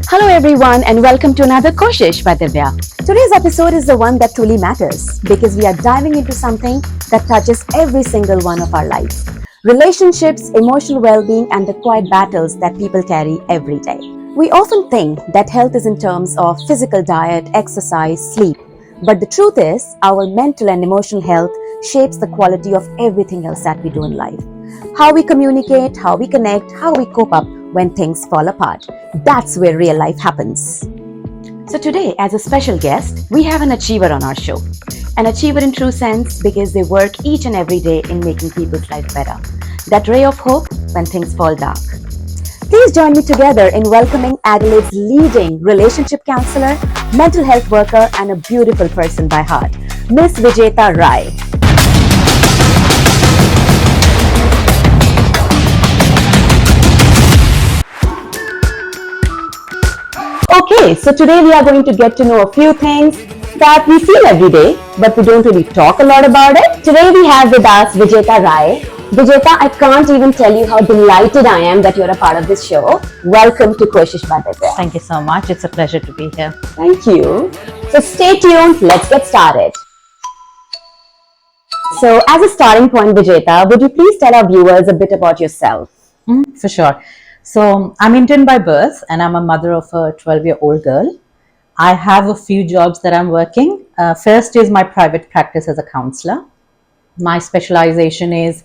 Hello everyone and welcome to another Koshish by Vijaya. Today's episode is the one that truly matters because we are diving into something that touches every single one of our lives. Relationships, emotional well-being and the quiet battles that people carry every day. We often think that health is in terms of physical diet, exercise, sleep. But the truth is, our mental and emotional health shapes the quality of everything else that we do in life. How we communicate, how we connect, how we cope up when things fall apart. That's where real life happens. So today, as a special guest, we have an achiever on our show. An achiever in true sense because they work each and every day in making people's life better. That ray of hope when things fall dark. Please join me together in welcoming Adelaide's leading relationship counselor, mental health worker, and a beautiful person by heart, Miss Vijaya Ry. Okay, so today we are going to get to know a few things that we feel every day, but we don't really talk a lot about it. Today we have with us Vijeta Ry. Vijeta, I can't even tell you how delighted I am that you're a part of this show. Welcome to Koshish by Vijaya. Thank you so much. It's a pleasure to be here. Thank you. So stay tuned. Let's get started. So as a starting point, Vijeta, would you please tell our viewers a bit about yourself? For sure. So I'm Indian by birth and I'm a mother of a 12-year-old girl. I have a few jobs that I'm working. First is my private practice as a counselor. My specialization is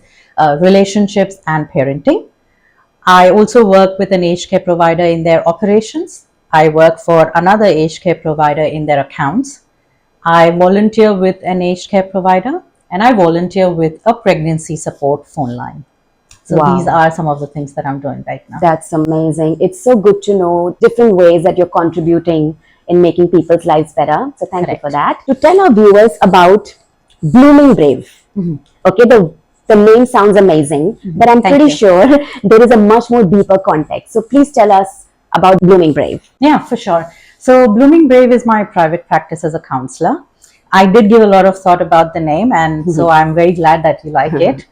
relationships and parenting. I also work with an aged care provider in their operations. I work for another aged care provider in their accounts. I volunteer with an aged care provider and I volunteer with a pregnancy support phone line. So These are some of the things that I'm doing right now. That's amazing. It's so good to know different ways that you're contributing in making people's lives better. So thank you for that. To tell our viewers about Blooming Brave. Okay, the name sounds amazing, but I'm pretty sure there is a much more deeper context. So please tell us about Blooming Brave. Yeah, for sure. So Blooming Brave is my private practice as a counselor. I did give a lot of thought about the name and so I'm very glad that you like it.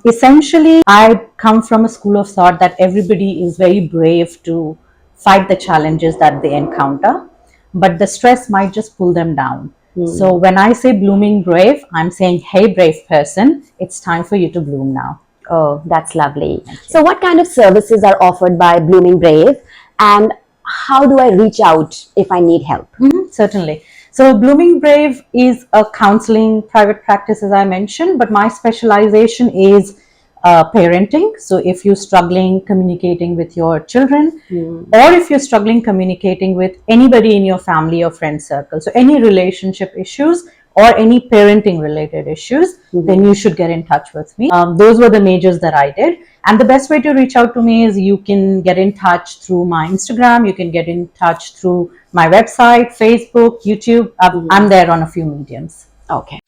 Essentially, I come from a school of thought that everybody is very brave to fight the challenges that they encounter, but the stress might just pull them down. So when I say blooming brave, I'm saying, hey, brave person, it's time for you to bloom now. Oh, that's lovely. So what kind of services are offered by Blooming Brave and how do I reach out if I need help? Certainly. So Blooming Brave is a counseling private practice, as I mentioned, but my specialization is parenting. So if you're struggling communicating with your children or if you're struggling communicating with anybody in your family or friend circle, so any relationship issues or any parenting related issues, then you should get in touch with me. Those were the majors that I did. And the best way to reach out to me is you can get in touch through my Instagram. You can get in touch through my website, Facebook, YouTube. I'm there on a few mediums. Okay.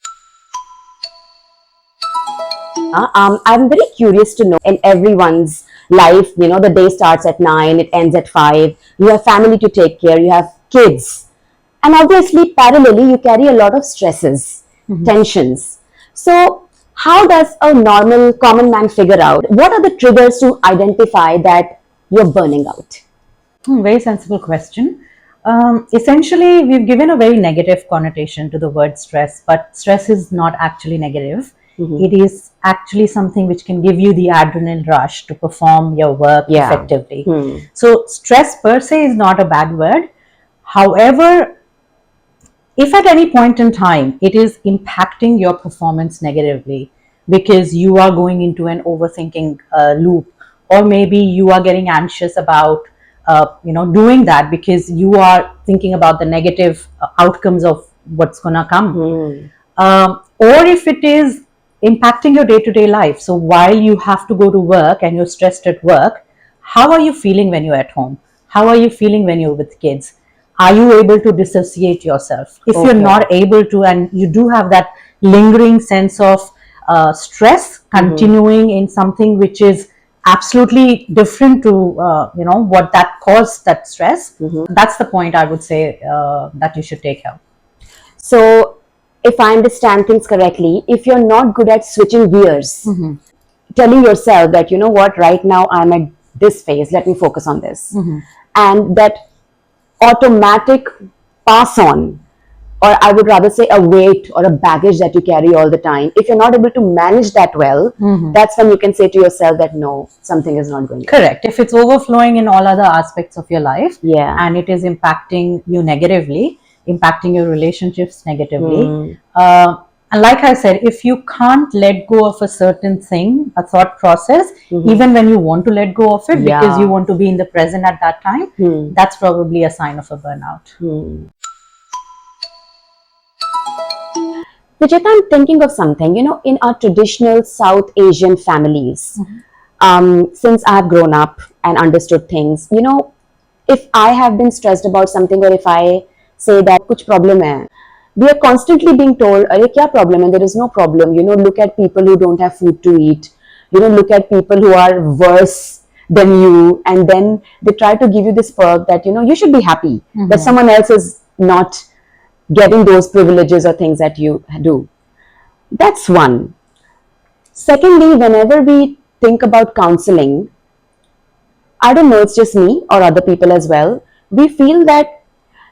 I'm very curious to know in everyone's life, you know, the day starts at 9, it ends at 5. You have family to take care, you have kids. And obviously, parallelly, you carry a lot of stresses, tensions. So how does a normal common man figure out what are the triggers to identify that you're burning out? Very sensible question. Essentially, we've given a very negative connotation to the word stress, but stress is not actually negative. It is actually something which can give you the adrenaline rush to perform your work effectively. So stress per se is not a bad word. However, if at any point in time it is impacting your performance negatively because you are going into an overthinking loop, or maybe you are getting anxious about doing that because you are thinking about the negative outcomes of what's gonna come, or if it is impacting your day-to-day life. So while you have to go to work and you're stressed at work, how are you feeling when you're at home? How are you feeling when you're with kids? Are you able to dissociate yourself? If you're not able to, and you do have that lingering sense of stress continuing in something which is absolutely different to what that caused that stress, that's the point I would say that you should take help. So if I understand things correctly, if you're not good at switching gears, telling yourself that, you know what, right now I'm at this phase, let me focus on this. and that automatic pass on, or I would rather say a weight or a baggage that you carry all the time, if you're not able to manage that well, that's when you can say to yourself that no, something is not going to. Correct. If it's overflowing in all other aspects of your life, Yeah. and it is impacting you negatively, impacting your relationships negatively, and like I said, if you can't let go of a certain thing, a thought process, even when you want to let go of it because you want to be in the present at that time, that's probably a sign of a burnout. Vijeta, I'm thinking of something, in our traditional South Asian families, since I've grown up and understood things, if I have been stressed about something, or if I say that kuch problem hai, we are constantly being told, "Arey, kya problem hai?" There is no problem. Look at people who don't have food to eat. Look at people who are worse than you, and then they try to give you this perk that you should be happy that someone else is not getting those privileges or things that you do. That's one. Secondly, whenever we think about counseling, I don't know, it's just me or other people as well, we feel that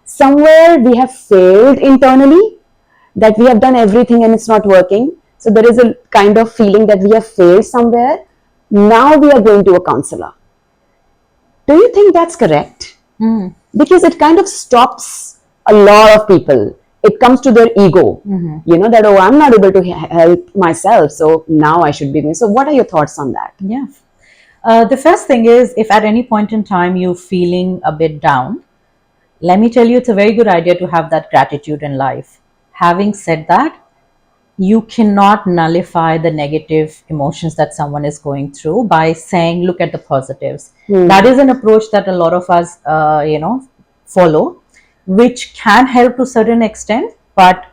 somewhere we have failed internally, that we have done everything and it's not working. So there is a kind of feeling that we have failed somewhere. Now we are going to a counselor. Do you think that's correct? Because it kind of stops a lot of people. It comes to their ego, that, oh, I'm not able to help myself, so now I should be doing. So what are your thoughts on that? Yeah. The first thing is, if at any point in time you're feeling a bit down, let me tell you, it's a very good idea to have that gratitude in life. Having said that, you cannot nullify the negative emotions that someone is going through by saying, look at the positives. That is an approach that a lot of us, follow, which can help to a certain extent, but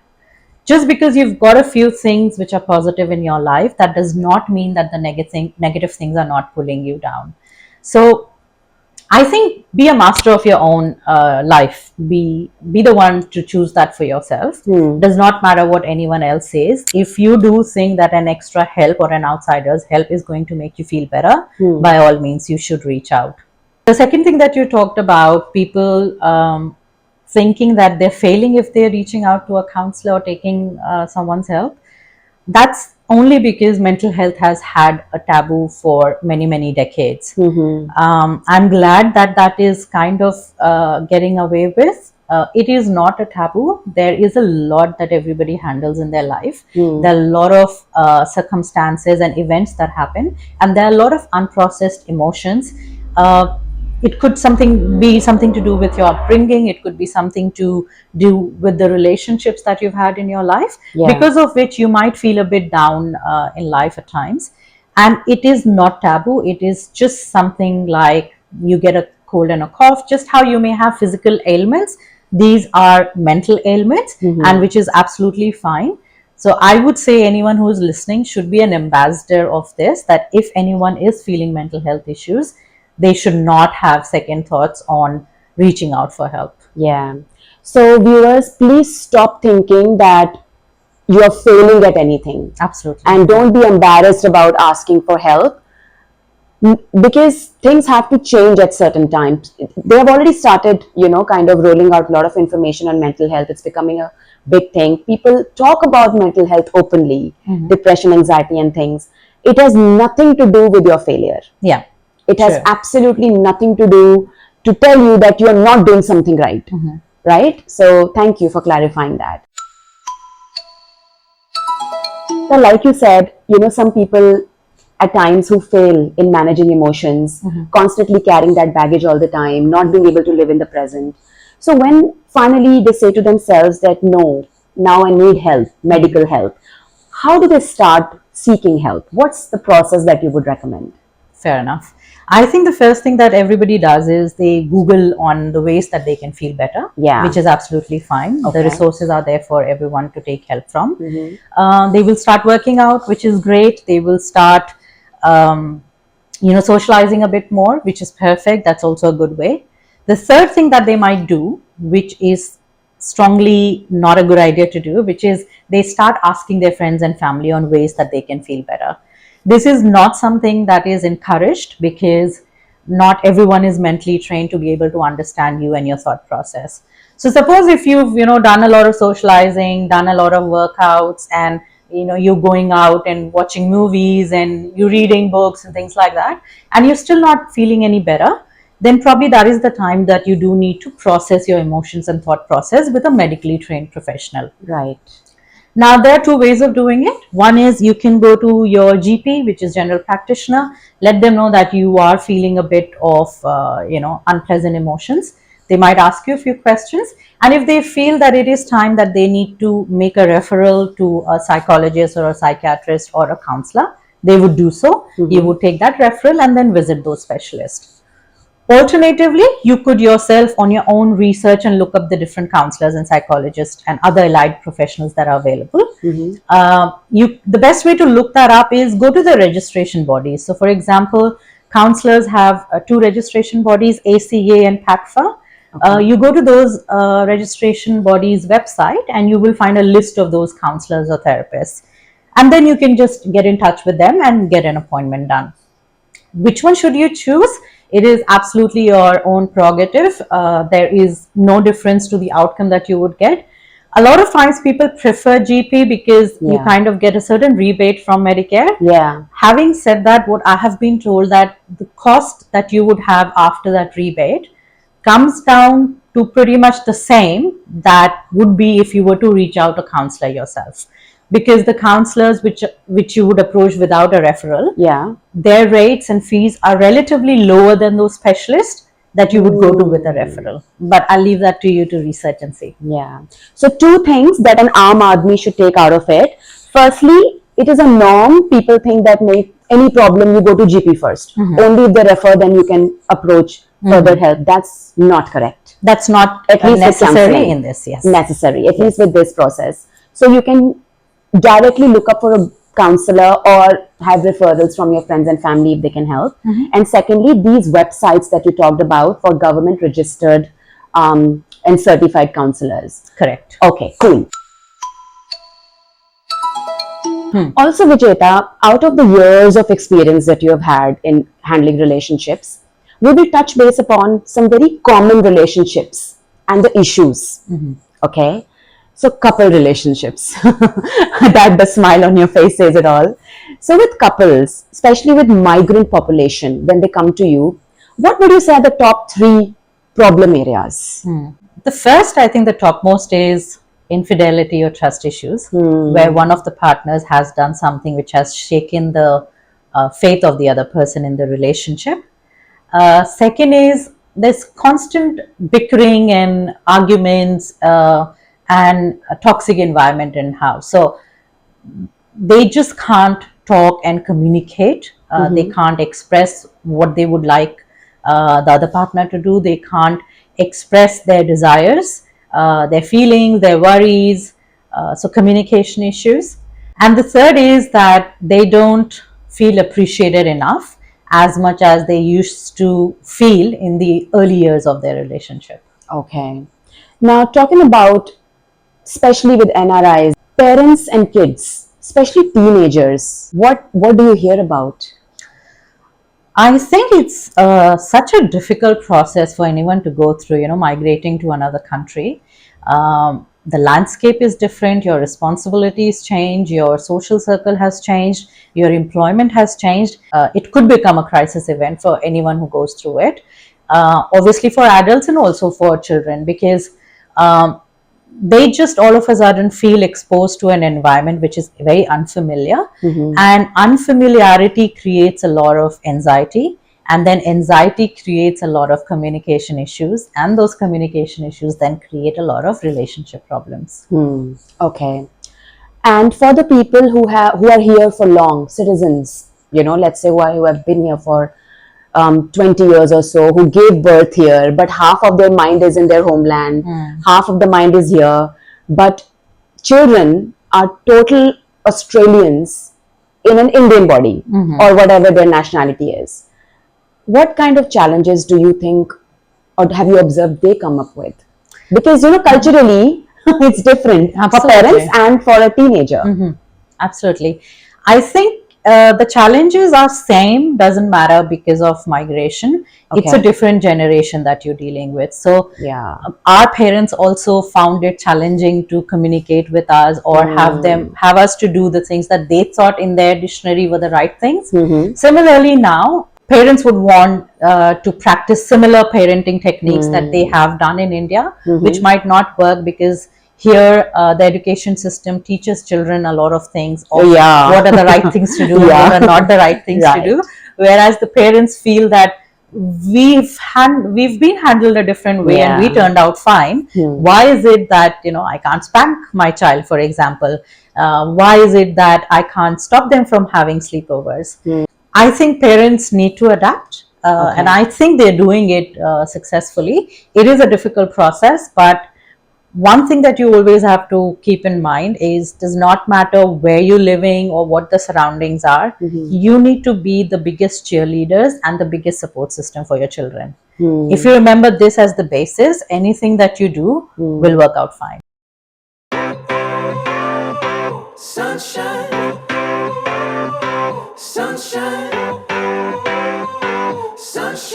just because you've got a few things which are positive in your life, that does not mean that the negative things are not pulling you down. So I think be a master of your own life. Be the one to choose that for yourself. Does not matter what anyone else says. If you do think that an extra help or an outsider's help is going to make you feel better, by all means, you should reach out. The second thing that you talked about, people thinking that they're failing if they're reaching out to a counselor or taking someone's help, that's only because mental health has had a taboo for many decades. I'm glad that that is kind of getting away with. It is not a taboo. There is a lot that everybody handles in their life. There are a lot of circumstances and events that happen, and there are a lot of unprocessed emotions. It could be something to do with your upbringing. It could be something to do with the relationships that you've had in your life, because of which you might feel a bit down in life at times. And it is not taboo. It is just something like you get a cold and a cough, just how you may have physical ailments. These are mental ailments, and which is absolutely fine. So I would say anyone who is listening should be an ambassador of this, that if anyone is feeling mental health issues, they should not have second thoughts on reaching out for help. Yeah. So viewers, please stop thinking that you're failing at anything. Absolutely. And don't be embarrassed about asking for help, because things have to change at certain times. They have already started, kind of rolling out a lot of information on mental health. It's becoming a big thing. People talk about mental health openly, depression, anxiety, and things. It has nothing to do with your failure. Yeah. It has absolutely nothing to do to tell you that you're not doing something right. Right? So thank you for clarifying that. So like you said, some people at times who fail in managing emotions, constantly carrying that baggage all the time, not being able to live in the present. So when finally they say to themselves that no, now I need help, medical help, how do they start seeking help? What's the process that you would recommend? Fair enough. I think the first thing that everybody does is they Google on the ways that they can feel better, which is absolutely fine. The resources are there for everyone to take help from. They will start working out, which is great. They will start, socializing a bit more, which is perfect. That's also a good way. The third thing that they might do, which is strongly not a good idea to do, which is they start asking their friends and family on ways that they can feel better. This is not something that is encouraged, because not everyone is mentally trained to be able to understand you and your thought process. So suppose if you've done a lot of socializing, done a lot of workouts, and you're going out and watching movies and you're reading books and things like that, and you're still not feeling any better, then probably that is the time that you do need to process your emotions and thought process with a medically trained professional. Right. Now, there are two ways of doing it. One is you can go to your GP, which is general practitioner, let them know that you are feeling a bit of, unpleasant emotions. They might ask you a few questions. And if they feel that it is time that they need to make a referral to a psychologist or a psychiatrist or a counselor, they would do so. You would take that referral and then visit those specialists. Alternatively, you could yourself on your own research and look up the different counselors and psychologists and other allied professionals that are available. The best way to look that up is go to the registration bodies. So for example, counselors have two registration bodies, ACA and PACFA. You go to those registration bodies website and you will find a list of those counselors or therapists. And then you can just get in touch with them and get an appointment done. Which one should you choose? It is absolutely your own prerogative. There is no difference to the outcome that you would get. A lot of times people prefer GP because you kind of get a certain rebate from Medicare. Yeah. Having said that, what I have been told that the cost that you would have after that rebate comes down to pretty much the same that would be if you were to reach out to a counselor yourself. Because the counselors which you would approach without a referral, their rates and fees are relatively lower than those specialists that you would go to with a referral. But I'll leave that to you to research and see. Yeah. So two things that an Aam Aadmi should take out of it. Firstly, it is a norm. People think that any problem you go to GP first. Only if they refer, then you can approach further help. That's not correct. That's not at least necessary in this. Yes. Necessary, at least with this process. So you can directly look up for a counselor or have referrals from your friends and family if they can help. And secondly, these websites that you talked about for government registered and certified counselors. Correct. Okay, cool. Also, Vijeta, out of the years of experience that you have had in handling relationships, we will touch base upon some very common relationships and the issues. Okay. So couple relationships, that the smile on your face says it all. So with couples, especially with migrant population, when they come to you, what would you say are the top 3 problem areas? The first, I think the topmost is infidelity or trust issues, where one of the partners has done something which has shaken the faith of the other person in the relationship. Second is there's constant bickering and arguments, and a toxic environment in house. So they just can't talk and communicate. They can't express what they would like the other partner to do. They can't express their desires, their feelings, their worries. So communication issues. And the third is that they don't feel appreciated enough as much as they used to feel in the early years of their relationship. Okay. Now talking about, especially with NRIs, parents and kids, especially teenagers, what do you hear about? I think it's such a difficult process for anyone to go through, migrating to another country. The landscape is different, your responsibilities change, your social circle has changed, your employment has changed. It could become a crisis event for anyone who goes through it. Obviously for adults and also for children, because they just all of a sudden feel exposed to an environment which is very unfamiliar, and unfamiliarity creates a lot of anxiety, and then anxiety creates a lot of communication issues, and those communication issues then create a lot of relationship problems. Okay. And for the people who are here for long, citizens, let's say who have been here for 20 years or so, who gave birth here, but half of their mind is in their homeland, half of the mind is here, but children are total Australians in an Indian body, or whatever their nationality is. What kind of challenges do you think, or have you observed they come up with? Because, culturally, it's different for parents and for a teenager. Absolutely. I think the challenges are same, doesn't matter because of migration. It's a Okay. different generation that you're dealing with. So Yeah. our parents also found it challenging to communicate with us or have us to do the things that they thought in their dictionary were the right things. Similarly, now parents would want to practice similar parenting techniques that they have done in India, which might not work because here the education system teaches children a lot of things of what are the right things to do and what are not the right things to do, whereas the parents feel that we've been handled a different way and we turned out fine. Why is it that I can't spank my child, for example? Why is it that I can't stop them from having sleepovers? I think parents need to adapt, and I think they're doing it successfully. It is a difficult process, but one thing that you always have to keep in mind is does not matter where you're living or what the surroundings are. You need to be the biggest cheerleaders and the biggest support system for your children. If you remember this as the basis, anything that you do will work out fine. Sunshine, sunshine.